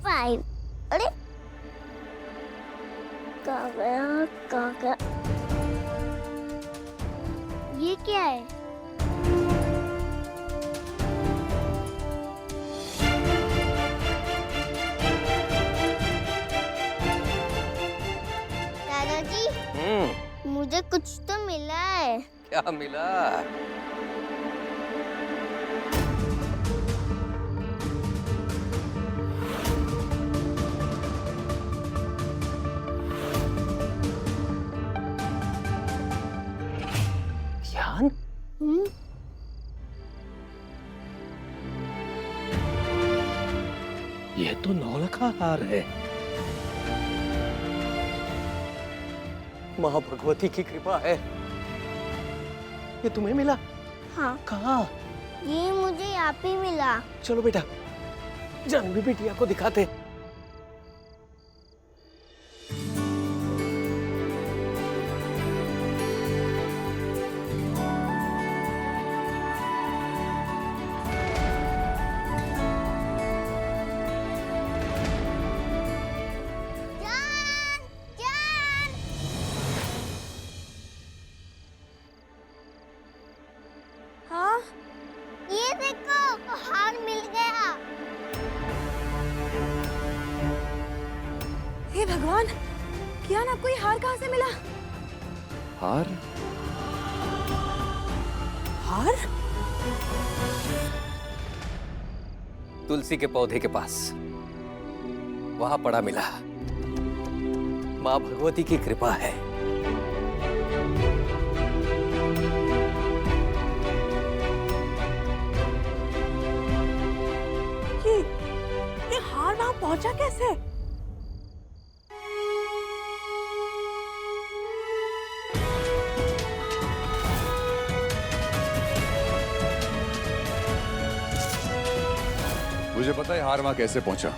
5। अरे कहाँ गया, कहाँ गया? ये क्या है? दादाजी, मुझे कुछ तो मिला है। क्या मिला? ज्ञान? ये तो नौलखा हार है। माँ भगवती की कृपा है। ये तुम्हें मिला? हाँ, कहाँ? ये मुझे यहाँ पे मिला। चलो बेटा, जानवी बिटिया को दिखाते। जान, जान। हाँ, ये देखो, हार मिल गया। हे भगवान, कियान आपको ये हार कहाँ से मिला? हार? हार? तुलसी के पौधे के पास वहां पड़ा मिला। माँ भगवती की कृपा है। ये हार वहां पहुंचा कैसे? मुझे पता है हार वहां कैसे पहुंचा।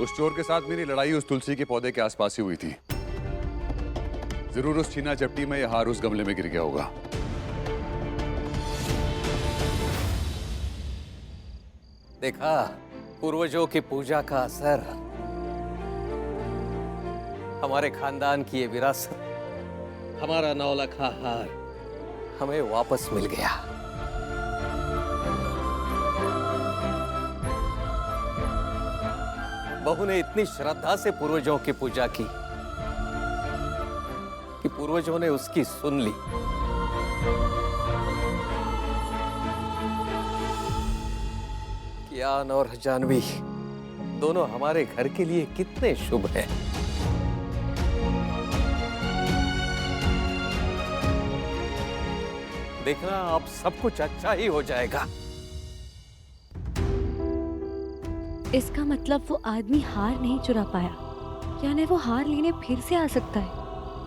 उस चोर के साथ मेरी लड़ाई उस तुलसी के पौधे के आसपास ही हुई थी। जरूर उस छीना झपटी में यह हार उस गमले में गिर गया होगा। देखा, पूर्वजों की पूजा का असर। हमारे खानदान की ये विरासत, हमारा नौलखा हार हमें वापस मिल गया। बहू ने इतनी श्रद्धा से पूर्वजों की पूजा की कि पूर्वजों ने उसकी सुन ली। कियान और जानवी दोनों हमारे घर के लिए कितने शुभ हैं। देखना, अब सब कुछ अच्छा ही हो जाएगा। इसका मतलब वो आदमी हार नहीं चुरा पाया, यानी वो हार लेने फिर से आ सकता है।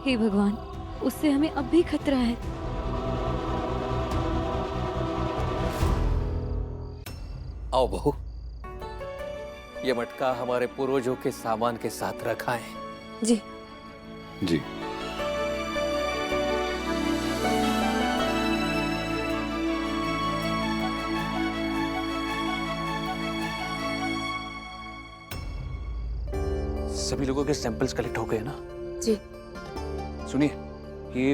हे भगवान, उससे हमें अब भी खतरा है। आओ बहू, ये मटका हमारे पूर्वजों के सामान के साथ रखा है। जी। जी। सभी लोगों के सैंपल्स कलेक्ट हो गए ना? जी। सुनिए, ये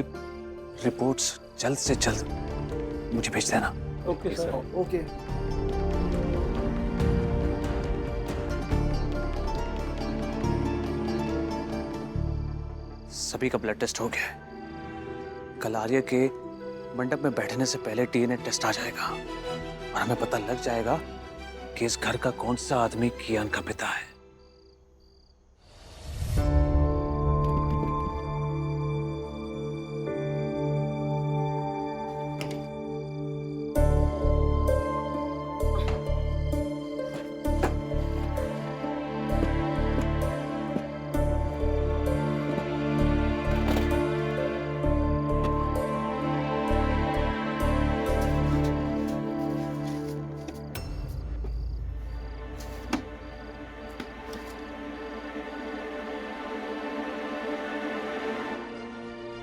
रिपोर्ट्स जल्द से जल्द मुझे भेज देना। Okay sir. ओके। सभी का ब्लड टेस्ट हो गया है। कल आर्य के मंडप में बैठने से पहले डीएनए टेस्ट आ जाएगा और हमें पता लग जाएगा कि इस घर का कौन सा आदमी कियान का पिता है।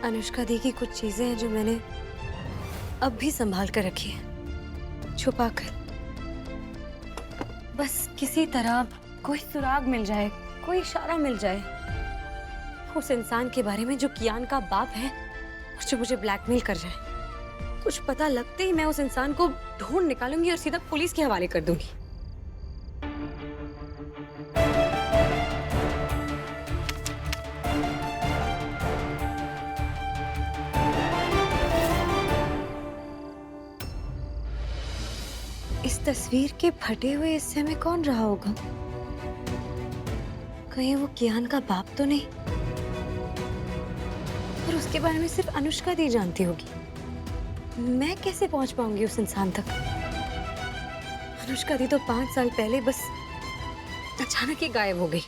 अनुष्का दी की कुछ चीजें हैं जो मैंने अब भी संभाल कर रखी हैं, छुपाकर। बस किसी तरह कोई सुराग मिल जाए, कोई इशारा मिल जाए उस इंसान के बारे में जो कियान का बाप है और जो मुझे ब्लैकमेल कर रहा है। कुछ पता लगते ही मैं उस इंसान को ढूंढ निकालूंगी और सीधा पुलिस के हवाले कर दूंगी। इस तस्वीर के फटे हुए हिस्से में कौन रहा होगा? कहीं वो कियान का बाप तो नहीं? और उसके बारे में सिर्फ अनुष्का दी जानती होगी। मैं कैसे पहुंच पाऊंगी उस इंसान तक? अनुष्का दी तो 5 साल पहले बस अचानक ही गायब हो गई।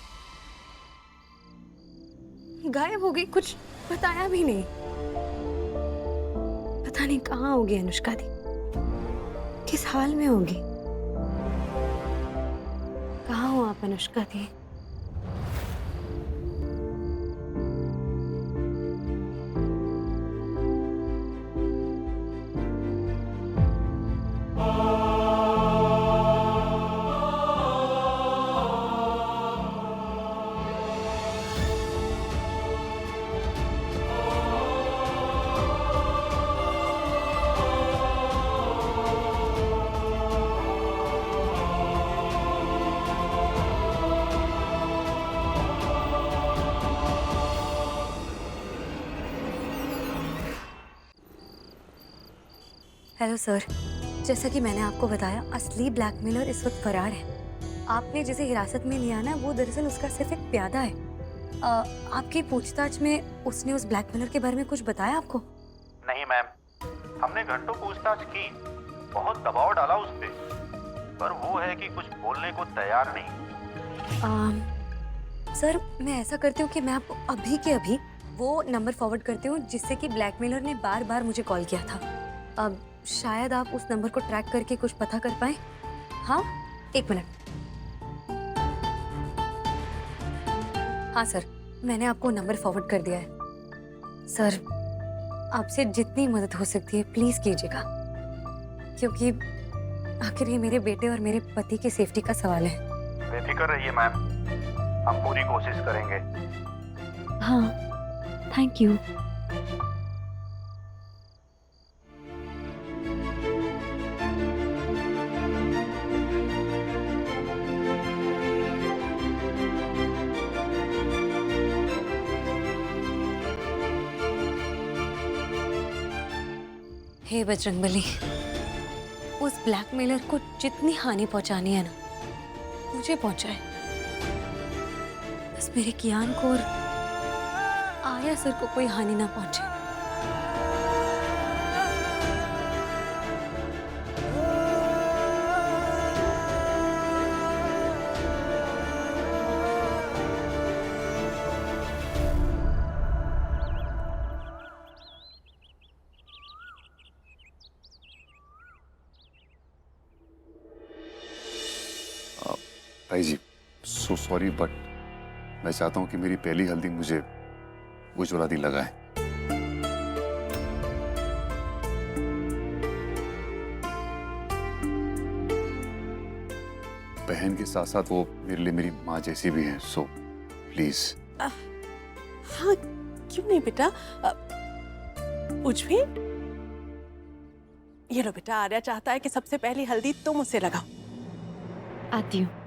गायब हो गई, कुछ बताया भी नहीं। पता नहीं कहाँ होगी अनुष्का दी, किस हाल में होगी। कहाँ हो आप अनुष्का दी? हेलो सर, जैसा कि मैंने आपको बताया, असली ब्लैकमेलर इस वक्त फरार है। आपने जिसे हिरासत में लिया ना, वो दरअसल उसका सिर्फ एक प्यादा है। आपकी पूछताछ में उसने उस ब्लैकमेलर के बारे में कुछ बताया आपको? नहीं मैम, हमने घंटों पूछताछ की, बहुत दबाव डाला उस पे, पर वो है कि कुछ बोलने को तैयार नहीं। सर, मैं ऐसा करती हूँ कि मैं आपको अभी के अभी वो नंबर फॉरवर्ड करती हूँ जिससे कि ब्लैकमेलर ने बार बार मुझे कॉल किया था। अब शायद आप उस नंबर को ट्रैक करके कुछ पता कर पाए। हाँ, 1 मिनट। हाँ सर, मैंने आपको नंबर फॉरवर्ड कर दिया है। सर, आपसे जितनी मदद हो सकती है प्लीज कीजिएगा, क्योंकि आखिर ये मेरे बेटे और मेरे पति की सेफ्टी का सवाल है। बेफिक्र रहिए मैम, हम पूरी कोशिश करेंगे। हाँ, थैंक यू। हे बजरंगबली, उस ब्लैकमेलर को जितनी हानि पहुंचानी है ना, मुझे पहुंचाए। बस मेरे कियान को और आया सर को कोई हानि ना पहुंचे। भाई जी, सो सॉरी, बट मैं चाहता हूँ कि मेरी पहली हल्दी मुझे गुजराती लगाए। बहन के साथ साथ वो मेरे लिए मेरी माँ जैसी भी है, सो प्लीज। हाँ, क्यों नहीं बेटा। उज्वी, ये लो बेटा, आर्या चाहता है कि सबसे पहली हल्दी तुम उसे लगाओ। आती हूँ।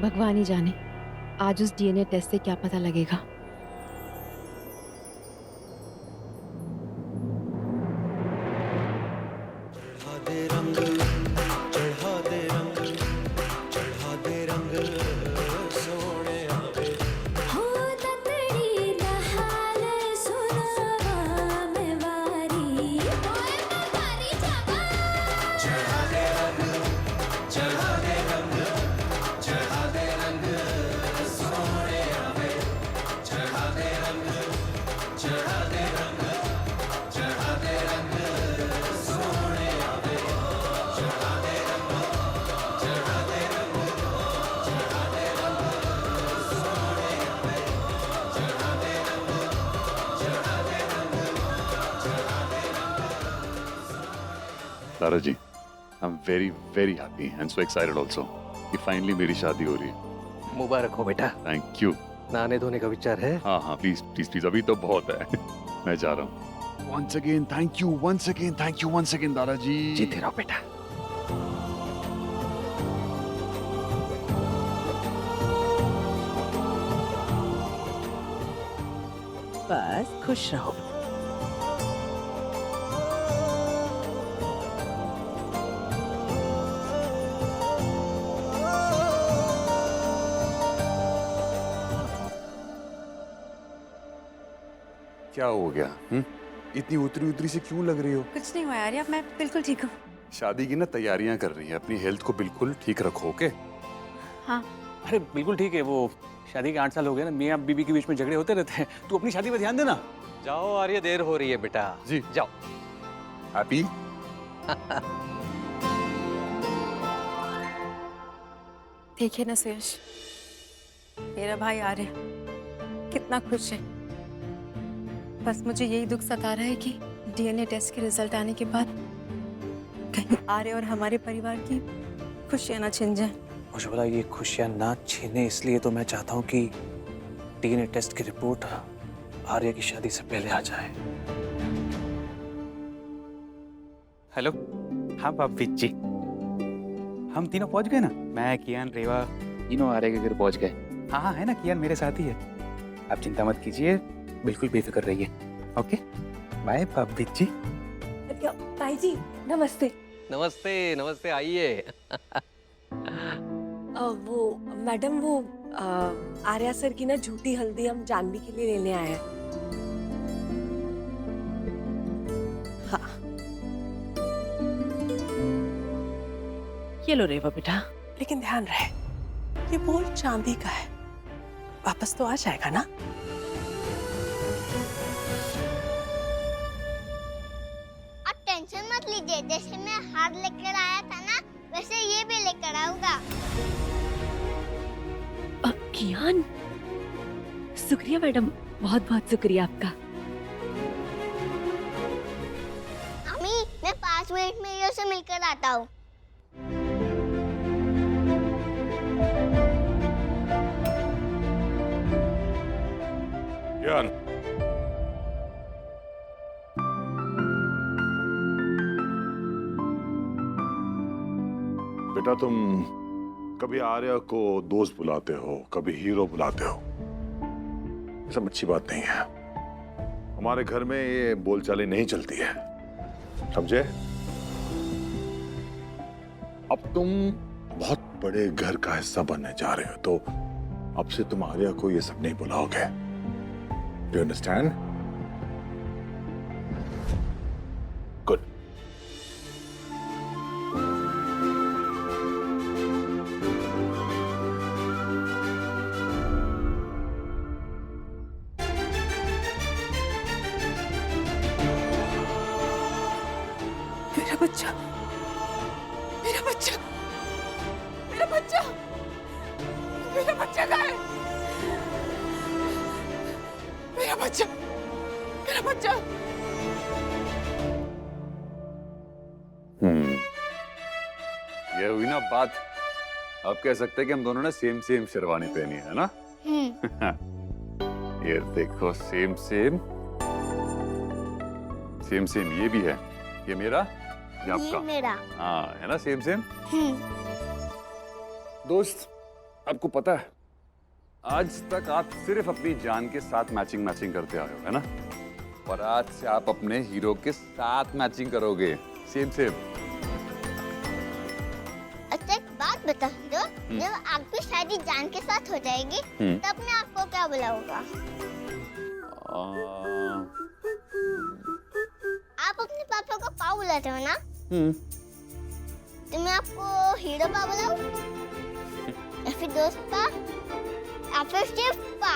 भगवान ही जाने आज उस डीएनए टेस्ट से क्या पता लगेगा। Tara ji, I am very very happy and so excited also कि फाइनली मेरी शादी हो रही है। मुबारक हो बेटा। Thank you. नहाने धोने का विचार है? हाँ हाँ, प्लीज प्लीज प्लीज, अभी तो बहुत है। मैं जा रहा हूँ। Once again, thank you. Once again, thank you. Once again, दादाजी। जीते रहो बेटा। बस खुश रहो। क्या हो गया? इतनी उतरी उतरी से क्यों लग रही हो? कुछ नहीं हुआ यार, अब मैं बिल्कुल ठीक हूँ। शादी की ना तैयारियां कर रही है, अपनी हेल्थ को बिल्कुल ठीक रखो, ओके? हाँ। अरे बिल्कुल ठीक है। वो शादी के 8 साल हो गए ना, मियाँ बीबी के बीच में झगड़े होते रहते हैं। तू अपनी शादी पे ध्यान देना। जाओ आर्य, देर हो रही है बेटा। जी जाओ। हैप्पी? देखिए ना सुयश, मेरा भाई आर्य कितना खुश है। बस मुझे यही दुख सता रहा है कि डीएनए टेस्ट के रिजल्ट आने के बाद कहीं आर्य और हमारे परिवार की खुशियां ना छिन जाए। मुझे बोला ये खुशियां ना छीने, इसलिए तो मैं चाहता हूँ कि डीएनए टेस्ट की रिपोर्ट आर्य की शादी से पहले आ जाए। हेलो। हाँ भाभी जी, हम तीनों पहुंच गए ना। मैं, कियान, रेवा, तीनों आर्य के घर पहुंच गए। हाँ हाँ है ना, कियान मेरे साथ ही है। आप चिंता मत कीजिए, बिल्कुल बेफिक्र रहिए। ओके बाय भाभी जी। भाई जी नमस्ते। नमस्ते नमस्ते, आइए। वो मैडम, वो आर्या सर की ना झूठी हल्दी हम जानवी के लिए लेने आए हैं। हाँ ये लो रेवा बेटा, लेकिन ध्यान रहे ये बोल चांदी का है, वापस तो आ जाएगा ना। आप टेंशन मत लीजिए, जैसे मैं हार लेकर आया था ना, वैसे ये भी लेकर आऊंगा। कियान, शुक्रिया मैडम, बहुत बहुत शुक्रिया आपका। अम्मी, मैं 5 मिनट में ये से मिलकर आता हूँ। ज्ञान, बेटा तुम कभी आर्या को दोस्त बुलाते हो, कभी हीरो बुलाते हो, ये सब अच्छी बात नहीं है। हमारे घर में ये बोलचाली नहीं चलती है, समझे? अब तुम बहुत बड़े घर का हिस्सा बनने जा रहे हो, तो अब से तुम आर्या को ये सब नहीं बुलाओगे। Do you understand? गुड। मेरा बच्चा, मेरा बच्चा, मेरा बच्चा, मेरा बच्चा कहाँ है? मेरा बच्चा, मेरा बच्चा। ये हुई ना बात। आप कह सकते हैं कि हम दोनों ने सेम सेम शेरवानी पहनी है ना? ये देखो, सेम सेम सेम सेम। ये भी है, ये मेरा, ये आपका। ये मेरा। हाँ है ना, सेम सेम। दोस्त, आपको पता है आज तक आप सिर्फ अपनी जान के साथ मैचिंग करते आए हो, है ना? और आज से आप अपने हीरो के साथ मैचिंग करोगे, सेम सेम। अच्छा एक बात बता दो, जब आपकी शादी जान के साथ हो जाएगी, तब मैं आपको क्या बुलाऊंगा? आप अपने पापा को पाव बुलाते हो ना? तो मैं आपको हीरो पा बुलाऊं? या फिर दोस्त पा? या फिर शेफ पा?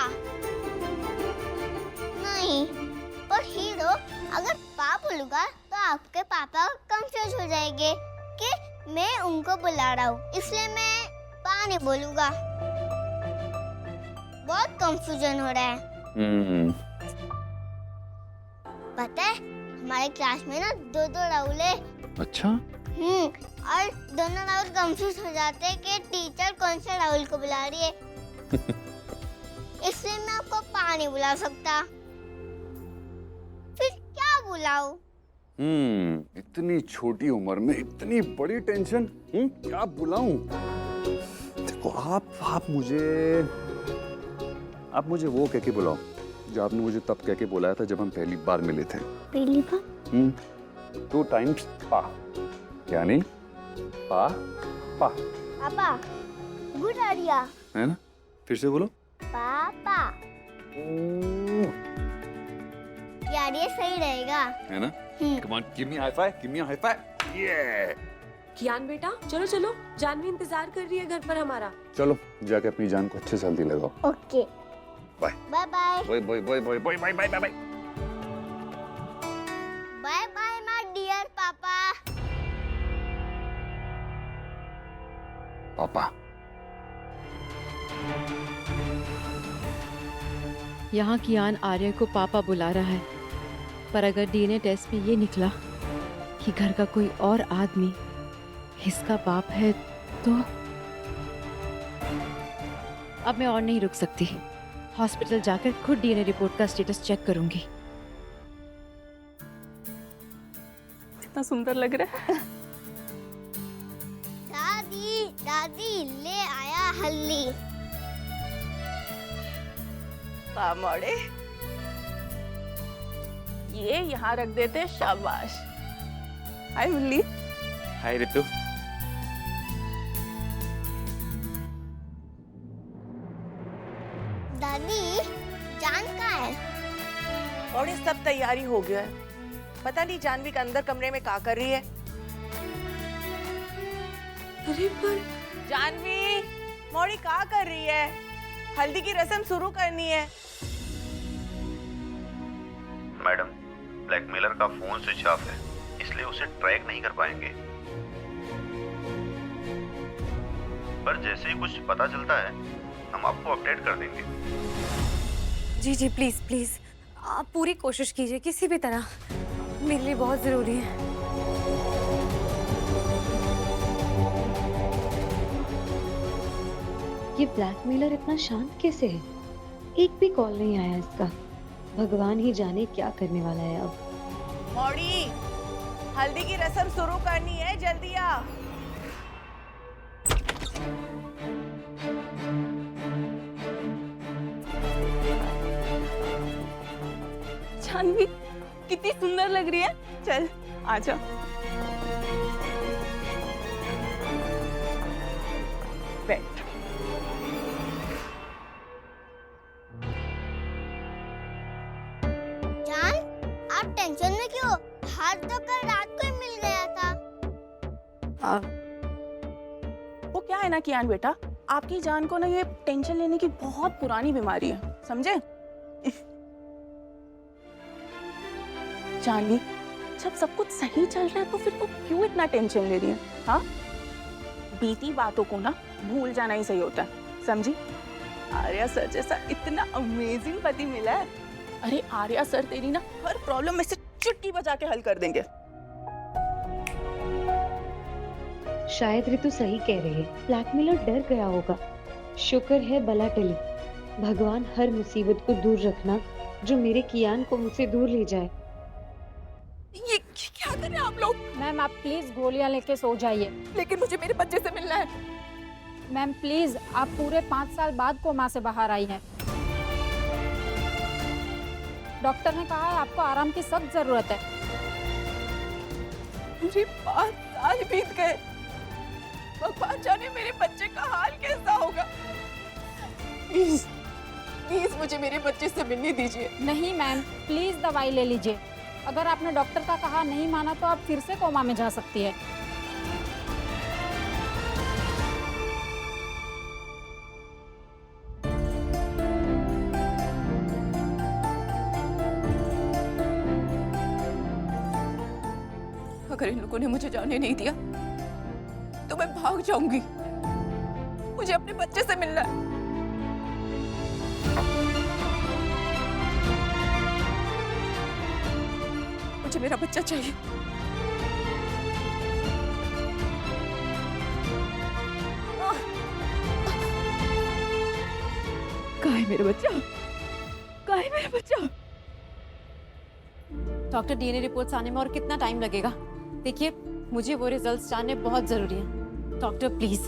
नहीं, और हीरो अगर पा बोलूंगा तो आपके पापा कंफ्यूज हो जाएंगे कि मैं उनको बुला रहा हूँ, इसलिए मैं पा नहीं बोलूंगा। बहुत कंफ्यूजन हो रहा है। पता है हमारे क्लास में ना दो राहुल है। अच्छा, और दोनों राहुल कंफ्यूज हो जाते हैं कि टीचर कौन से राहुल को बुला रही है। इसलिए मैं आपको पा नहीं बुला सकता। फिर क्या बुलाऊं? इतनी छोटी उम्र में इतनी बड़ी टेंशन। क्या बुलाऊं? देखो आप मुझे वो कह के बुलाओ जो आपने मुझे तब कह के बुलाया था जब हम पहली बार मिले थे। पहली बार? 2 टाइम्स पा। क्या नहीं? पा पा। पापा, गुड आइडिया। है ना? फिर से बोलो। पापा। यार ये सही रहेगा। है ना? Come on, give me a high five, give me a high five. Yeah. कियान बेटा, चलो चलो, जानवी इंतजार कर रही है घर पर हमारा। चलो जाके अपनी जान को अच्छे से हल्दी लगाओ। Okay. Bye. Bye bye. Bye bye bye bye bye bye bye bye. Bye bye my dear पापा। पापा। यहाँ कियान आर्य को पापा बुला रहा है, पर अगर डीएनए टेस्ट में ये निकला कि घर का कोई और आदमी इसका बाप है तो अब मैं और नहीं रुक सकती। हॉस्पिटल जाकर खुद डीएनए रिपोर्ट का स्टेटस चेक करूंगी। कितना सुंदर लग रहा है। दादी दादी ले आया हल्दी। मोड़े ये यहाँ रख देते। शाबाश। हाय मुरली। हाय रितु। दादी जान कहाँ है? और ये सब तैयारी हो गया है। पता नहीं जानवी के अंदर कमरे में क्या कर रही है। अरे पर जानवी, मोड़ी क्या कर रही है? हल्दी की रस्म शुरू करनी है। मैडम, ब्लैकमेलर का फोन स्विच ऑफ है, इसलिए उसे ट्रैक नहीं कर पाएंगे। पर जैसे ही कुछ पता चलता है हम आपको अपडेट कर देंगे। जी जी प्लीज प्लीज, आप पूरी कोशिश कीजिए किसी भी तरह, मेरे लिए बहुत जरूरी है। ये ब्लैकमेलर इतना शांत कैसे है? एक भी कॉल नहीं आया इसका। भगवान ही जाने क्या करने वाला है अब। मोड़ी, हल्दी की रस्म शुरू करनी है, जल्दी आ। जानवी कितनी सुंदर लग रही है। चल आजा। बैठ। जान, आप टेंशन में क्यों? हाथ तो कल रात को ही मिल गया था। वो क्या है ना कियान बेटा, आपकी जान को ना ये टेंशन लेने की बहुत पुरानी बीमारी है, समझे? जानवी, जब सब कुछ सही चल रहा है तो फिर तो क्यों इतना टेंशन ले रही है? हाँ, बीती बातों को ना भूल जाना ही सही होता है, समझी? आर्या सर जैसा इतना अमेजिंग पति मिला है। अरे आर्या सर तेरी ना हर प्रॉब्लम में से चुटकी बजा के हल कर देंगे। शायद ऋतु सही कह रही है, ब्लैकमेलर डर गया होगा। शुक्र है बला टली। भगवान हर मुसीबत को दूर रखना जो मेरे कियान को मुझसे दूर ले जाए। ये क्या कर रहे हैं आप लोग? मैम आप प्लीज गोलियां लेके सो जाइए। लेकिन मुझे मेरे बच्चे से मिलना है। मैम प्लीज, आप पूरे 5 साल बाद कोमा से बाहर आई हैं। डॉक्टर ने कहा है आपको आराम की सख्त जरूरत है। मुझे 5 साल बीत गए। भगवान जाने मेरे बच्चे का हाल कैसा होगा। प्लीज प्लीज मुझे मेरे बच्चे से मिलने दीजिए। नहीं मैम, प्लीज दवाई ले लीजिए। अगर आपने डॉक्टर का कहा नहीं माना तो आप फिर से कोमा में जा सकती है। अगर इन लोगों ने मुझे जाने नहीं दिया तो मैं भाग जाऊंगी। मुझे अपने बच्चे से मिलना है। मुझे मेरा बच्चा चाहिए। कहाँ है मेरा बच्चा? कहाँ है मेरा बच्चा? डॉक्टर, डीएनए रिपोर्ट्स आने में और कितना टाइम लगेगा? देखिए, मुझे वो रिजल्ट्स जानने बहुत जरूरी हैं। डॉक्टर प्लीज,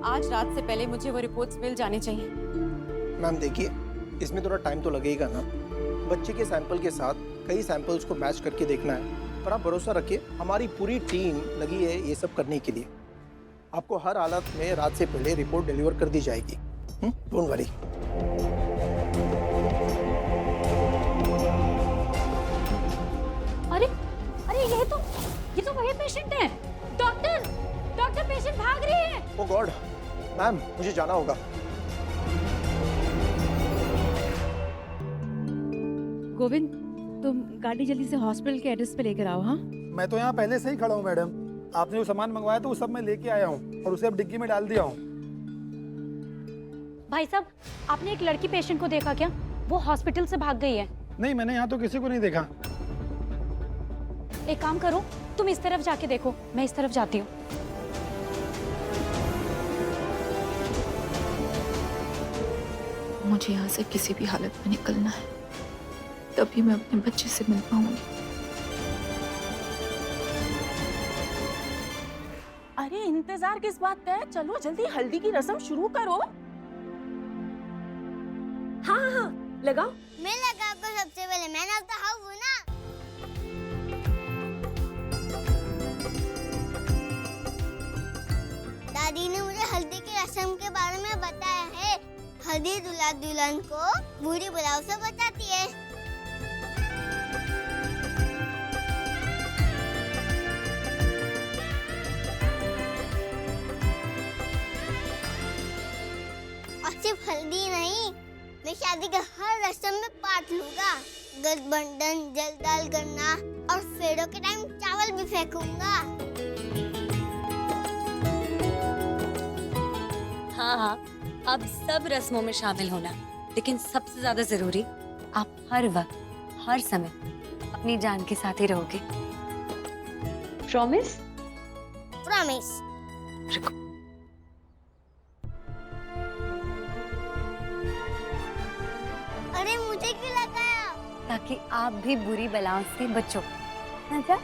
आज रात से पहले मुझे वो रिपोर्ट्स मिल जाने चाहिए। मैम देखिए, इसमें थोड़ा टाइम तो लगेगा ना। बच्चे के सैंपल के साथ कई सैंपल्स को मैच करके देखना है, पर आप भरोसा रखिए, हमारी पूरी टीम लगी है ये सब करने के लिए। आपको हर हालत में रात से पहले रिपोर्ट डिलीवर कर दी जाएगी। Don't worry. अरे अरे ये तो वही पेशेंट है। डॉक्टर डॉक्टर, पेशेंट भाग रही है। ओह गॉड, मैम मुझे जाना होगा। गोविंद, तुम गाड़ी जल्दी से हॉस्पिटल के एड्रेस पे लेकर आओ। हाँ, मैं तो यहाँ पहले से ही खड़ा हूँ मैडम। आपने जो सामान मंगवाया था वो सब मैं लेके आया हूँ और उसे अब डिग्गी में डाल दिया हूँ। भाई साहब, आपने एक लड़की पेशेंट को देखा क्या? वो हॉस्पिटल से भाग गई है। नहीं, मैंने यहाँ तो किसी को नहीं देखा। एक काम करो, तुम इस तरफ जाके देखो, मैं इस तरफ जाती हूँ। मुझे यहाँ से किसी भी हालत में निकलना है, तभी मैं अपने बच्चे से मिल पाऊंगी। अरे इंतजार किस बात का है? चलो जल्दी हल्दी की रस्म शुरू करो। हाँ हाँ हाँ, लगाओ। मैं लगा को सबसे पहले, मैन ऑफ द हाउस हूँ ना। दादी ने मुझे हल्दी की रस्म के बारे में बताया है। हल्दी दूल्हा दुल्हन को बुरी बुलाओ से बचाती है। और सिर्फ हल्दी नहीं, मैं शादी के हर रस्म में पार्ट लूंगा। गठबंधन, जलदाल करना और फेरों के टाइम चावल भी फेंकूंगा। हाँ हाँ, अब सब रस्मों में शामिल होना, लेकिन सबसे ज्यादा जरूरी, आप हर वक्त हर समय अपनी जान के साथ ही रहोगे। प्रॉमिस? प्रॉमिस। अरे मुझे क्यों लगाया? ताकि आप भी बुरी बलाओं से बचो। अच्छा?